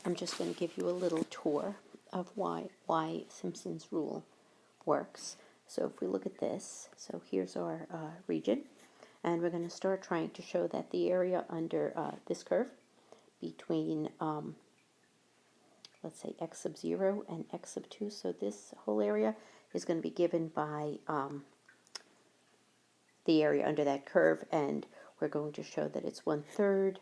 I'm just going to give you a little tour of why Simpson's rule works. So if we look at this, so here's our region, and we're going to start trying to show that the area under this curve between, let's say, x sub 0 and x sub 2, so this whole area is going to be given by the area under that curve, and we're going to show that it's 1/3.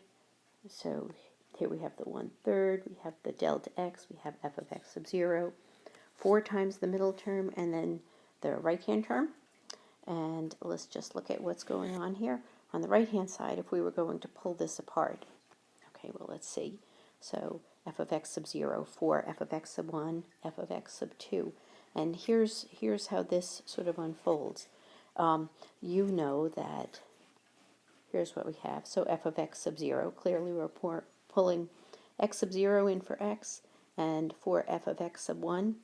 So here we have the 1/3, we have the delta x, we have f of x sub 0, 4 times the middle term, and then the right-hand term. And let's just look at what's going on here. On the right-hand side, if we were going to pull this apart, okay, well, let's see. So f of x sub 0, 4, f of x sub 1, f of x sub 2. And here's how this sort of unfolds. You know that here's what we have. So f of x sub 0, clearly we're pulling x sub 0 in for x, and for f of x sub 1.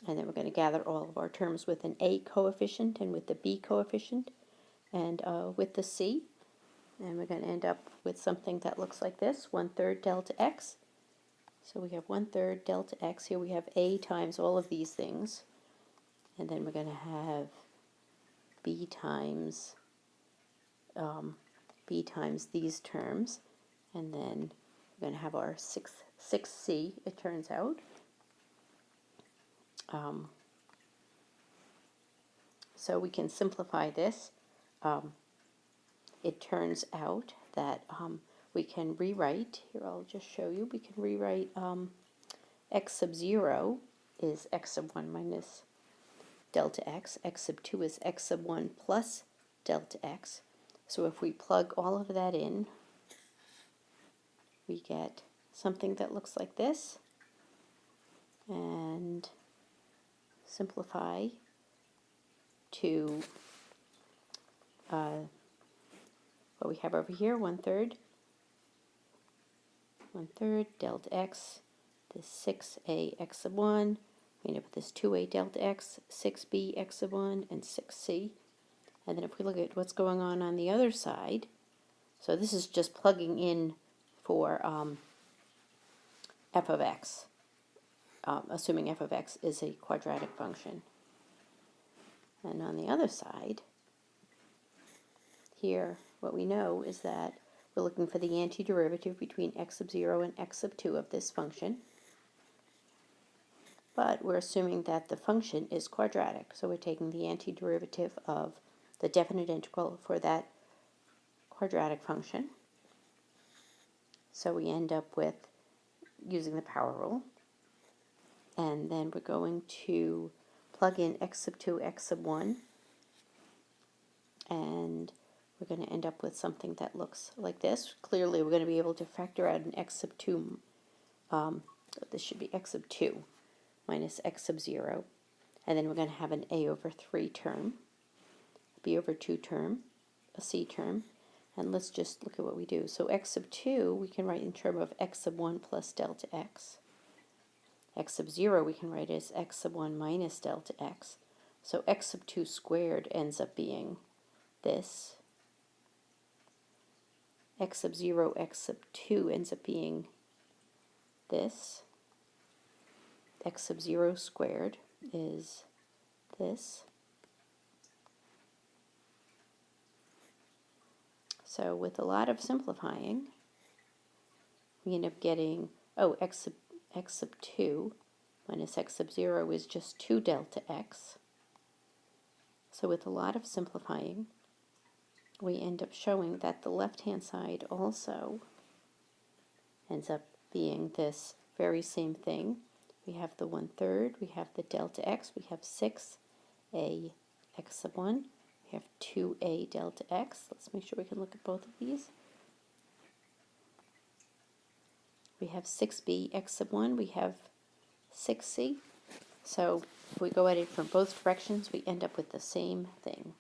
And then we're going to gather all of our terms with an a coefficient and with the b coefficient and with the c. And we're going to end up with something that looks like this, 1/3 delta x. So we have 1/3 delta x. Here we have a times all of these things. And then we're going to have b times these terms. And then we're going to have our 6c, it turns out. So we can simplify this. It turns out that we can rewrite, here I'll just show you, we can rewrite x sub 0 is x sub 1 minus delta x, x sub 2 is x sub 1 plus delta x. So if we plug all of that in, we get something that looks like this, and simplify to what we have over here, 1/3 delta x, this 6a x sub 1, we end up with this 2a delta x, 6b x sub 1, and 6c. And then if we look at what's going on the other side, so this is just plugging in for f of x, assuming f of x is a quadratic function. And on the other side, here, what we know is that we're looking for the antiderivative between x sub 0 and x sub 2 of this function. But we're assuming that the function is quadratic, so we're taking the antiderivative of the definite integral for that quadratic function. So we end up with using the power rule. And then we're going to plug in x sub 2, x sub 1, and we're going to end up with something that looks like this. Clearly, we're going to be able to factor out an x sub 2, this should be x sub 2 minus x sub 0, and then we're going to have an a over 3 term, b over 2 term, a c term, and let's just look at what we do. So x sub 2 we can write in terms of x sub 1 plus delta x. X sub 0 we can write as x sub 1 minus delta x. So x sub 2 squared ends up being this. X sub 0, x sub 2 ends up being this. X sub 0 squared is this. So with a lot of simplifying, we end up getting, oh, x sub 2 minus x sub 0 is just 2 delta x. So with a lot of simplifying, we end up showing that the left-hand side also ends up being this very same thing. We have the 1/3, we have the delta x, we have 6a x sub 1, we have 2a delta x. Let's make sure we can look at both of these. We have 6b x sub 1, we have 6c. So if we go at it from both directions, we end up with the same thing.